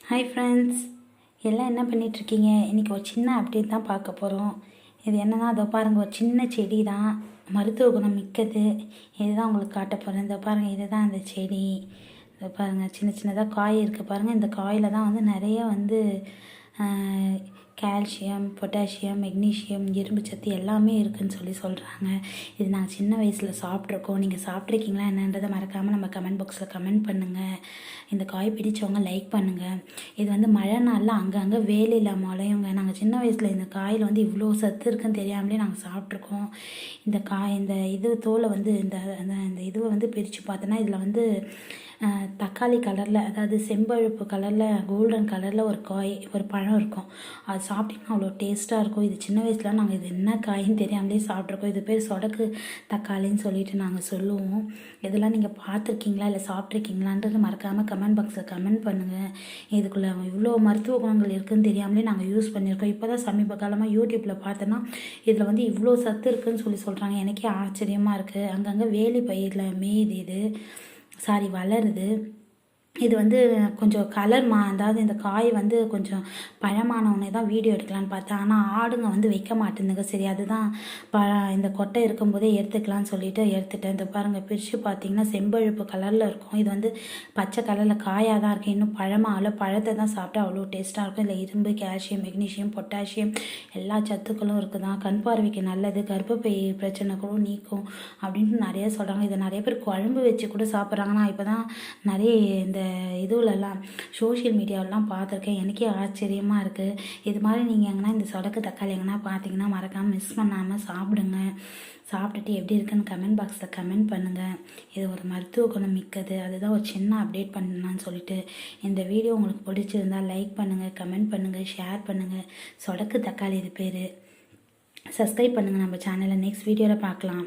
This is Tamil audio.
ஹாய் ஃப்ரெண்ட்ஸ், எல்லாம் என்ன பண்ணிகிட்ருக்கீங்க? இன்றைக்கி ஒரு சின்ன அப்டேட் தான் பார்க்க போகிறோம். இது என்னென்னா, அதோ பாருங்கள், ஒரு சின்ன செடி தான், மருத்துவ குணம் மிக்கது. இதுதான் உங்களுக்கு காட்ட போகிறேன். இதோ பாருங்கள், இதுதான் அந்த செடி. இதோ பாருங்கள், சின்ன சின்னதாக காய் இருக்குது பாருங்கள். இந்த காயில் தான் வந்து நிறைய வந்து கால்சியம், பொட்டாசியம், மெக்னீஷியம், இரும்பு சத்து எல்லாமே இருக்குதுன்னு சொல்கிறாங்க. இது நாங்கள் சின்ன வயசில் சாப்பிட்ருக்கோம். நீங்கள் சாப்பிட்ருக்கீங்களா என்னன்றதை மறக்காமல் நம்ம கமெண்ட் பாக்ஸில் கமெண்ட் பண்ணுங்கள். இந்த காய் பிடிச்சவங்க லைக் பண்ணுங்கள். இது வந்து மழை நாளில் அங்கங்கே வேலையில் முளையுங்க. நாங்கள் சின்ன வயசில் இந்த காயில் வந்து இவ்வளோ சத்து இருக்குன்னு தெரியாமலே நாங்கள் சாப்பிட்ருக்கோம். இந்த காய் இந்த தோலை வந்து இந்த இதுவை வந்து பிரித்து பார்த்தோன்னா இதில் வந்து தக்காளி கலரில், அதாவது செம்பழுப்பு கலரில், கோல்டன் கலரில் ஒரு பழம் இருக்கும். அது சாப்பிட்டிங்கன்னா அவ்வளோ டேஸ்ட்டாக இருக்கும். இது சின்ன வயசில் நாங்கள் இது என்ன காயின்னு தெரியாமலே சாப்பிட்ருக்கோம். இது பேர் சொடக்கு தக்காளின்னு சொல்லிட்டு நாங்கள் சொல்லுவோம். இதெல்லாம் நீங்கள் பார்த்துருக்கீங்களா இல்லை சாப்பிட்ருக்கீங்களான்றது மறக்காமல் கமெண்ட் பாக்ஸில் கமெண்ட் பண்ணுங்கள். இதுக்குள்ளே இவ்வளோ மருத்துவ குணங்கள் இருக்குதுன்னு தெரியாமலே நாங்கள் யூஸ் பண்ணியிருக்கோம். இப்போ தான் சமீப காலமாக யூடியூப்பில் பார்த்தோன்னா இதில் வந்து இவ்வளோ சத்து இருக்குதுன்னு சொல்கிறாங்க. எனக்கே ஆச்சரியமாக இருக்குது. அங்கங்கே வேலி பயிரில் மேயுது, வளருது. இது வந்து கொஞ்சம் அதாவது இந்த காய் வந்து கொஞ்சம் பழமானவனே தான் வீடியோ எடுக்கலான்னு பார்த்தேன். ஆனால் ஆடுங்க வந்து வைக்க மாட்டேங்குதுங்க. சரி, அதுதான் இந்த கொட்டை இருக்கும்போதே எடுத்துக்கலான்னு சொல்லிட்டு எடுத்துட்டேன். இந்த பாருங்கள், பிரித்து பார்த்தீங்கன்னா செம்பழுப்பு கலரில் இருக்கும். இது வந்து பச்சை கலரில் காயாக தான் இருக்குது. இன்னும் பழமாக பழத்தை தான் சாப்பிட்டா அவ்வளோ டேஸ்ட்டாக இருக்கும். இதில் இரும்பு, கால்சியம், மெக்னீஷியம், பொட்டாசியம் எல்லா சத்துக்களும் இருக்குதான். கண் பார்வைக்கு நல்லது, கர்ப்பப்பை பிரச்சனை கூட நீக்கும் அப்படின்ட்டு நிறைய சொல்கிறாங்க. இதை நிறைய பேர் குழம்பு வச்சு கூட சாப்பிட்றாங்க. நான் இப்போ தான் நிறைய இந்த இதுலலாம் சோஷியல் மீடியாவெலாம் பார்த்துருக்கேன். எனக்கே ஆச்சரியமாக இருக்குது. இது மாதிரி நீங்கள் எங்கன்னா இந்த சொடக்கு தக்காளி எங்கன்னா பார்த்தீங்கன்னா மறக்காமல் மிஸ் பண்ணாமல் சாப்பிடுங்க. சாப்பிட்டுட்டு எப்படி இருக்குன்னு கமெண்ட் பாக்ஸில் கமெண்ட் பண்ணுங்கள். இது ஒரு மருத்துவ குணம் மிக்கது. அதுதான் ஒரு சின்ன அப்டேட் பண்ணலான்னு சொல்லிட்டு. இந்த வீடியோ உங்களுக்கு பிடிச்சிருந்தால் லைக் பண்ணுங்கள், கமெண்ட் பண்ணுங்கள், ஷேர் பண்ணுங்கள். சொடக்கு தக்காளி இது பேர். சப்ஸ்கிரைப் பண்ணுங்கள் நம்ம சேனலை. நெக்ஸ்ட் வீடியோவில் பார்க்கலாம்.